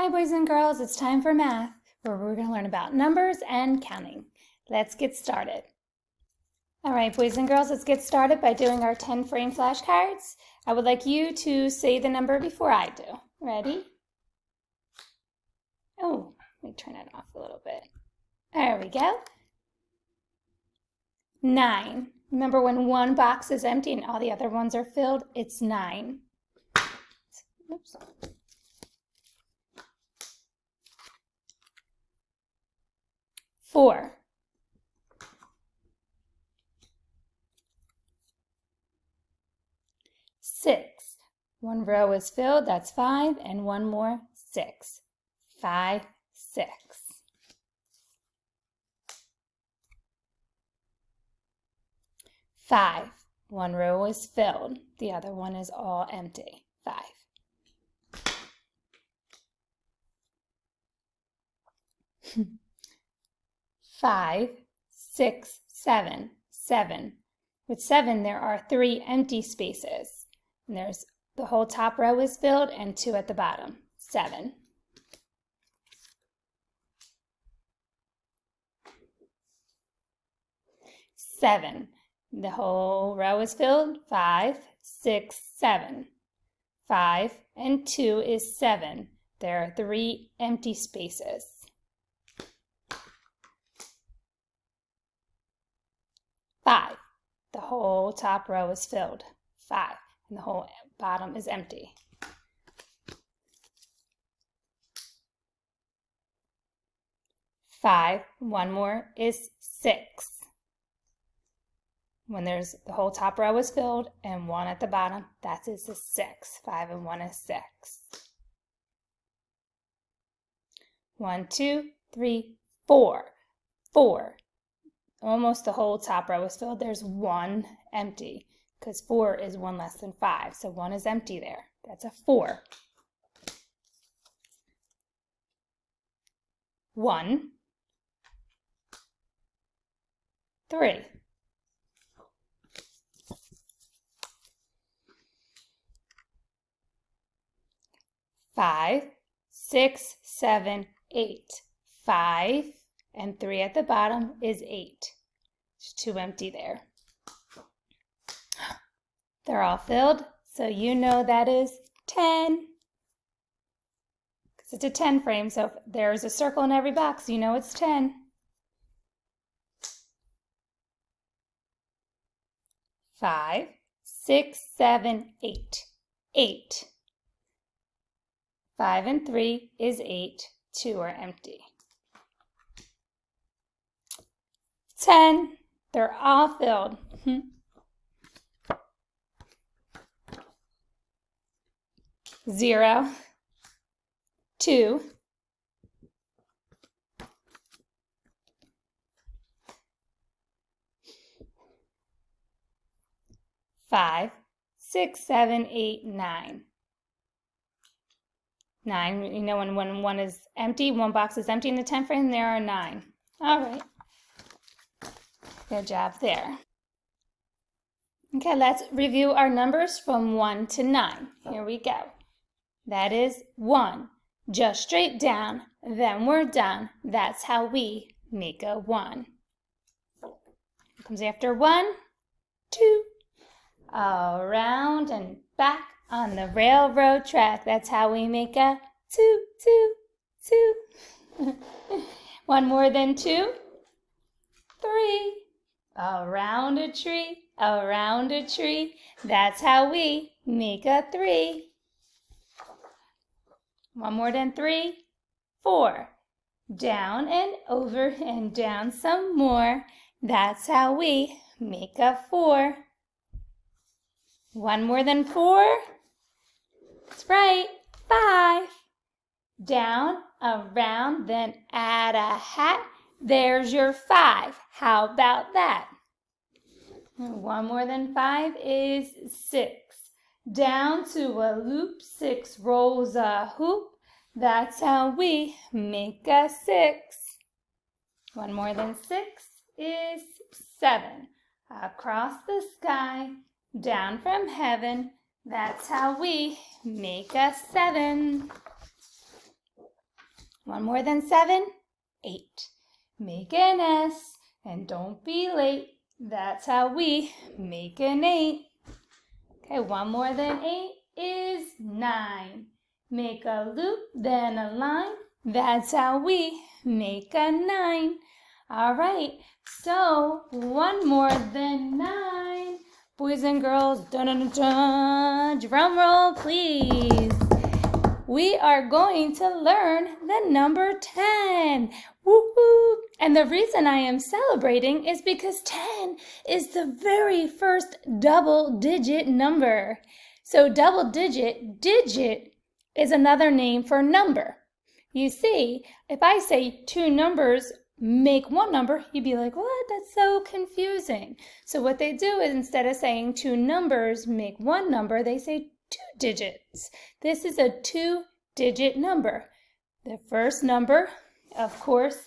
Hi, boys and girls, it's time for math, where we're going to learn about numbers and counting. Let's get started. All right, boys and girls, let's get started by doing our 10-frame flashcards. I would like you to say the number before I do. Ready? Oh, let me turn it off a little bit. There we go. 9. Remember, when one box is empty and all the other ones are filled, it's 9. Oops. 4. 6. One row is filled, that's 5, and one more, 6. 5, 6. 5. One row is filled, the other one is all empty. 5. 5, 6, 7. 7. With 7, there are 3 empty spaces. And there's the whole top row is filled and 2 at the bottom. 7. 7. The whole row is filled. 5, 6, 7. 5 and 2 is 7. There are 3 empty spaces. 5. The whole top row is filled. 5. And the whole bottom is empty. 5. One more is 6. When there's the whole top row is filled and 1 at the bottom, that is a 6. 5 and 1 is 6. 1, 2, 3, 4. 4. Almost the whole top row is filled. There's 1 empty because 4 is 1 less than 5. So 1 is empty there. That's a 4. 1, 3. 5, 6, 7, 8. 5 and 3 at the bottom is 8. There's 2 empty there. They're all filled, so you know that is 10. Because it's a 10 frame, so if there's a circle in every box, you know it's 10. 5, 6, 7, 8. 8. 5 and 3 is 8. 2 are empty. 10. They're all filled. 0, 2, 5, 6, 7, 8, 9. 9, you know, when one is empty, one box is empty in the 10 frame, there are 9. All right. Good job there. Okay, let's review our numbers from 1 to 9. Here we go. That is 1. Just straight down, then we're done. That's how we make a 1. What comes after 1? 2. Around and back on the railroad track. That's how we make a 2, 2, 2. One more than 2. 3. Around a tree, around a tree. That's how we make a 3. One more than 3. 4. Down and over and down some more. That's how we make a 4. One more than 4. That's right, 5. Down, around, then add a hat. There's your 5. How about that? One more than 5 is 6. Down to a loop, 6 rolls a hoop. That's how we make a 6. One more than 6 is 7. Across the sky, down from heaven. That's how we make a 7. One more than 7, 8. Make an S and don't be late. That's how we make an 8. Okay, one more than 8 is 9. Make a loop, then a line. That's how we make a 9. All right, so one more than 9. Boys and girls, dun dun dun, drum roll please. We are going to learn the number 10. Woo-hoo! And the reason I am celebrating is because 10 is the very first double-digit number. So double-digit, digit is another name for number. You see, if I say two numbers make one number, you'd be like, what? That's so confusing. So what they do is instead of saying two numbers make one number, they say 2 digits. This is a 2-digit number. The first number, of course,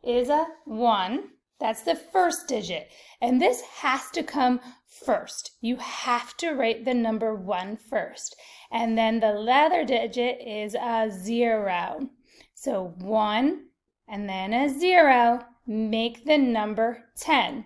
is a 1. That's the first digit. And this has to come first. You have to write the number 1 first. And then the other digit is a 0. So 1 and then a 0 make the number 10.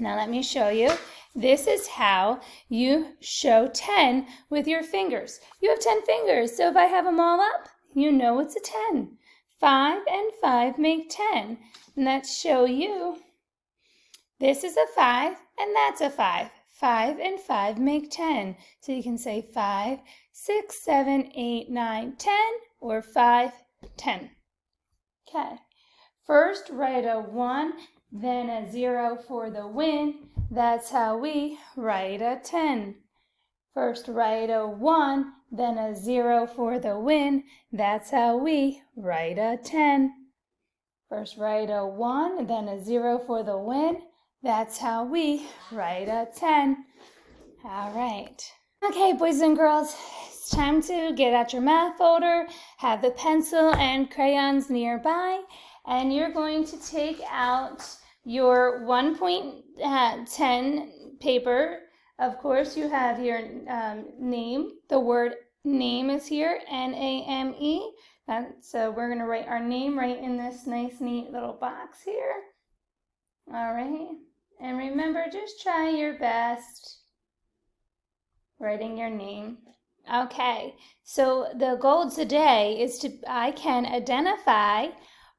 Now let me show you. This is how you show 10 with your fingers. You have 10 fingers, so if I have them all up, you know it's a 10. 5 and 5 make 10. And let's show you. This is a 5 and that's a 5. 5 and 5 make 10. So you can say 5, 6, 7, 8, 9, 10, or 5, 10. Okay. First, write a 1, then a 0 for the win. That's how we write a 10. First, write a 1, then a 0 for the win. That's how we write a 10. First, write a 1, then a 0 for the win. That's how we write a 10. All right. Okay, boys and girls, it's time to get out your math folder, have the pencil and crayons nearby, and you're going to take out your 1.10 paper. Of course, you have your name. The word name is here, N-A-M-E. So we're going to write our name right in this nice, neat little box here. All right. And remember, just try your best writing your name. Okay. So the goal today is I can identify,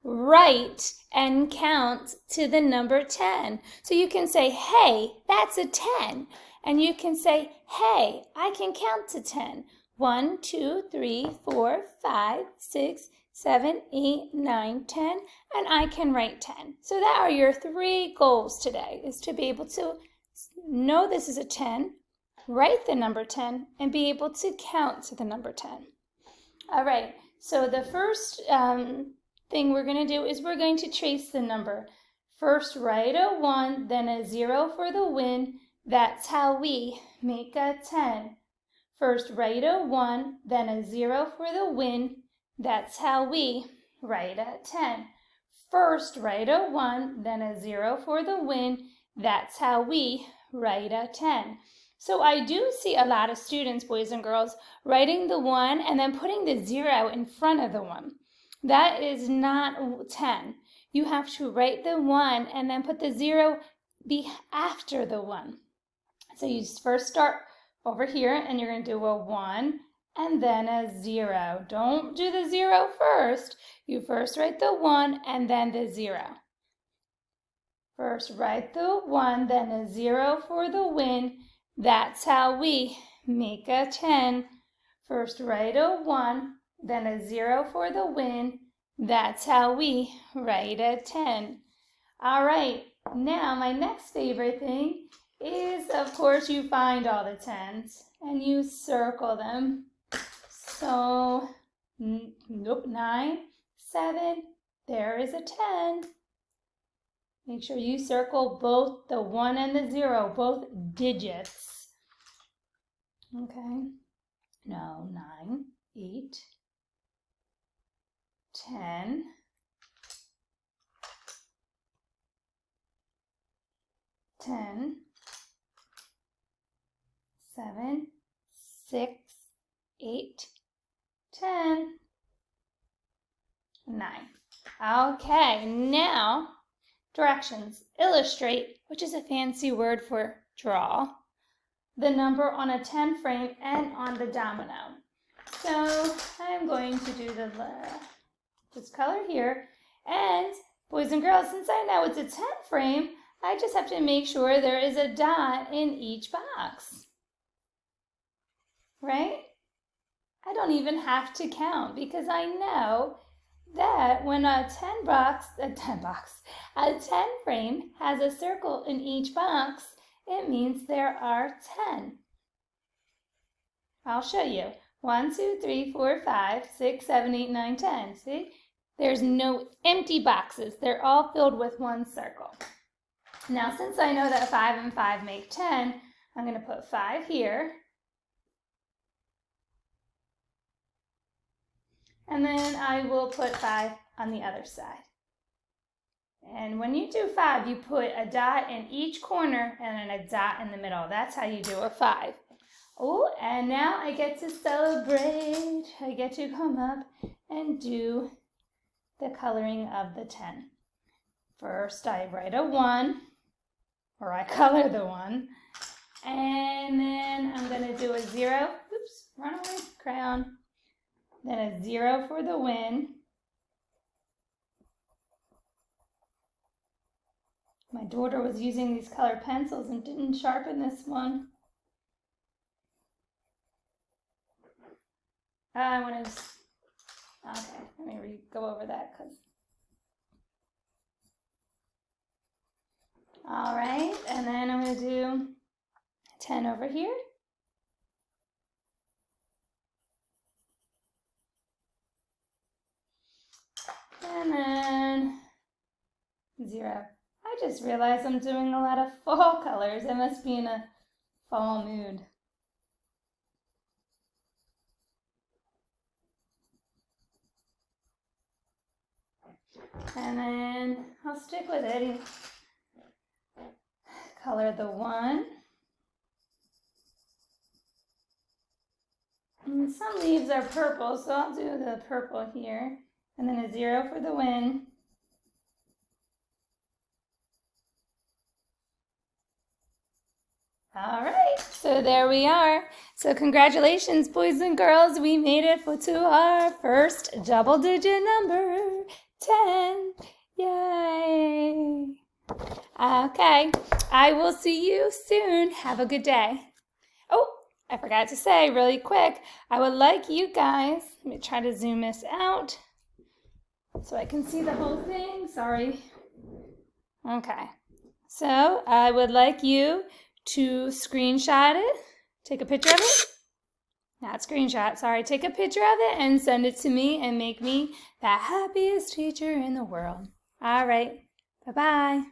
write, and count to the number 10. So you can say, hey, that's a 10. And you can say, hey, I can count to 10. 1, 2, 3, 4, 5, 6, 7, 8, 9, 10, and I can write 10. So that are your 3 goals today, is to be able to know this is a 10, write the number 10, and be able to count to the number 10. All right, so the first thing we're going to do is we're going to trace the number. First, write a 1, then a 0 for the win. That's how we make a 10. First, write a 1, then a 0 for the win. That's how we write a 10. First, write a 1, then a 0 for the win. That's how we write a 10. So I do see a lot of students, boys and girls, writing the 1 and then putting the 0 in front of the 1. That is not 10. You have to write the 1 and then put the 0 after the 1. So you first start over here and you're going to do a 1 and then a 0. Don't do the 0 first. You first write the 1 and then the 0. First write the 1, then a 0 for the win. That's how we make a 10. First write a 1, then a 0 for the win. That's how we write a 10. All right, now my next favorite thing is, of course, you find all the 10s and you circle them. So, nope, 9, 7, there is a 10. Make sure you circle both the 1 and the 0, both digits. Okay, no, 9, 8, 10, 10, 7, 6, 8, 10. 9. Okay, now directions. Illustrate, which is a fancy word for draw, the number on a 10 frame and on the domino. So I'm going to do this color here. And boys and girls, since I know it's a 10 frame, I just have to make sure there is a dot in each box. Right? I don't even have to count because I know that when a 10 frame has a circle in each box, it means there are 10. I'll show you. 1, 2, 3, 4, 5, 6, 7, 8, 9, 10. See? There's no empty boxes. They're all filled with one circle. Now, since I know that 5 and 5 make 10, I'm going to put 5 here. And then I will put 5 on the other side. And when you do 5, you put a dot in each corner and then a dot in the middle. That's how you do a 5. Oh, and now I get to celebrate. I get to come up and do the coloring of the 10. First, I write a 1, or I color the 1. And then I'm going to do a 0. Oops, run away, crayon. Then a 0 for the win. My daughter was using these colored pencils and didn't sharpen this one. I want to, okay, let me go over that. All right, and then I'm going to do 10 over here. And then 0. I just realized I'm doing a lot of fall colors. I must be in a fall mood. And then I'll stick with it. Color the 1. And some leaves are purple, so I'll do the purple here. And then a 0 for the win. All right, so there we are. So congratulations, boys and girls. We made it to our first double-digit number, 10. Yay. Okay, I will see you soon. Have a good day. Oh, I forgot to say really quick, I would like you guys, let me try to zoom this out so I can see the whole thing. Sorry. Okay, so I would like you to screenshot it, take a picture of it, not screenshot, sorry, take a picture of it and send it to me and make me the happiest teacher in the world. All right, bye-bye.